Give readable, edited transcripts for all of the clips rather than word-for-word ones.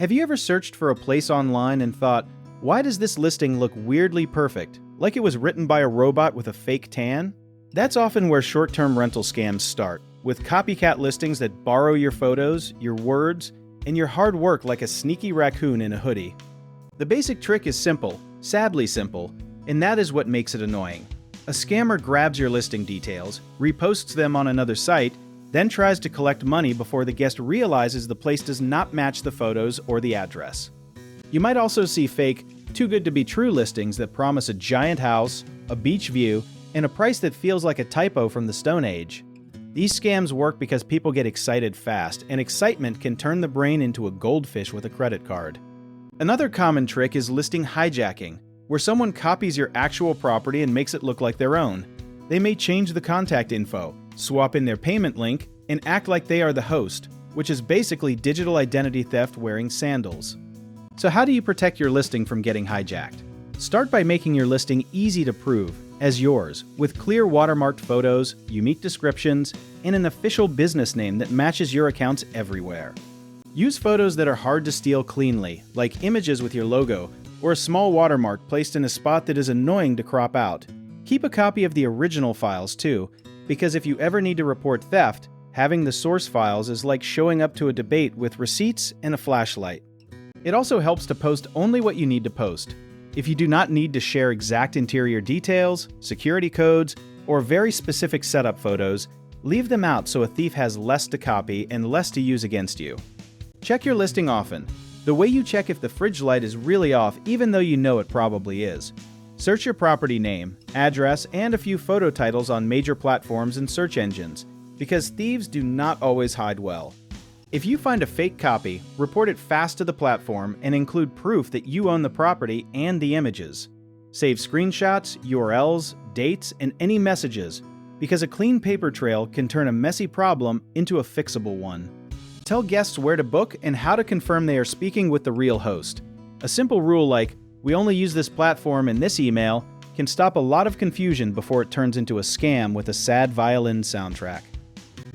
Have you ever searched for a place online and thought, why does this listing look weirdly perfect, like it was written by a robot with a fake tan? That's often where short-term rental scams start, with copycat listings that borrow your photos, your words, and your hard work like a sneaky raccoon in a hoodie. The basic trick is simple, sadly simple, and that is what makes it annoying. A scammer grabs your listing details, reposts them on another site, then tries to collect money before the guest realizes the place does not match the photos or the address. You might also see fake, too good to be true listings that promise a giant house, a beach view, and a price that feels like a typo from the Stone Age. These scams work because people get excited fast, and excitement can turn the brain into a goldfish with a credit card. Another common trick is listing hijacking, where someone copies your actual property and makes it look like their own. They may change the contact info, swap in their payment link, and act like they are the host, which is basically digital identity theft wearing sandals. So how do you protect your listing from getting hijacked? Start by making your listing easy to prove, as yours, with clear watermarked photos, unique descriptions, and an official business name that matches your accounts everywhere. Use photos that are hard to steal cleanly, like images with your logo, or a small watermark placed in a spot that is annoying to crop out. Keep a copy of the original files too, because if you ever need to report theft, having the source files is like showing up to a debate with receipts and a flashlight. It also helps to post only what you need to post. If you do not need to share exact interior details, security codes, or very specific setup photos, leave them out so a thief has less to copy and less to use against you. Check your listing often, the way you check if the fridge light is really off even though you know it probably is. Search your property name, address, and a few photo titles on major platforms and search engines, because thieves do not always hide well. If you find a fake copy, report it fast to the platform and include proof that you own the property and the images. Save screenshots, URLs, dates, and any messages, because a clean paper trail can turn a messy problem into a fixable one. Tell guests where to book and how to confirm they are speaking with the real host. A simple rule like, "We only use this platform in this email," can stop a lot of confusion before it turns into a scam with a sad violin soundtrack.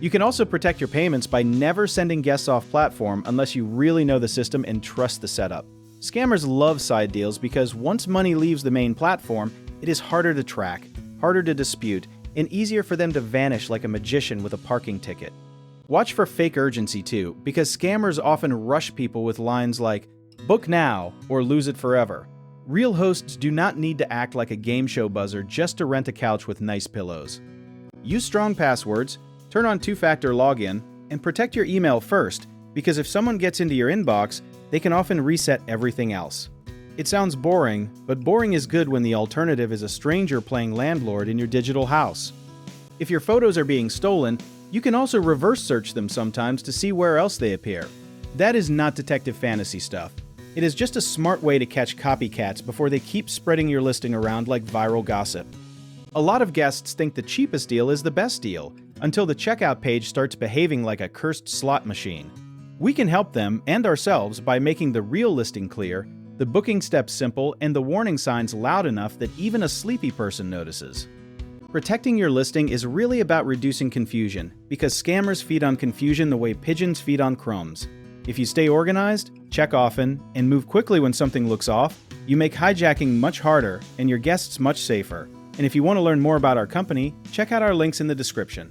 You can also protect your payments by never sending guests off platform unless you really know the system and trust the setup. Scammers love side deals because once money leaves the main platform, it is harder to track, harder to dispute, and easier for them to vanish like a magician with a parking ticket. Watch for fake urgency too, because scammers often rush people with lines like, "Book now," or "Lose it forever." Real hosts do not need to act like a game show buzzer just to rent a couch with nice pillows. Use strong passwords, turn on two-factor login, and protect your email first, because if someone gets into your inbox, they can often reset everything else. It sounds boring, but boring is good when the alternative is a stranger playing landlord in your digital house. If your photos are being stolen, you can also reverse search them sometimes to see where else they appear. That is not detective fantasy stuff. It is just a smart way to catch copycats before they keep spreading your listing around like viral gossip. A lot of guests think the cheapest deal is the best deal, until the checkout page starts behaving like a cursed slot machine. We can help them and ourselves by making the real listing clear, the booking steps simple, and the warning signs loud enough that even a sleepy person notices. Protecting your listing is really about reducing confusion, because scammers feed on confusion the way pigeons feed on crumbs. If you stay organized, check often, and move quickly when something looks off, you make hijacking much harder and your guests much safer. And if you want to learn more about our company, check out our links in the description.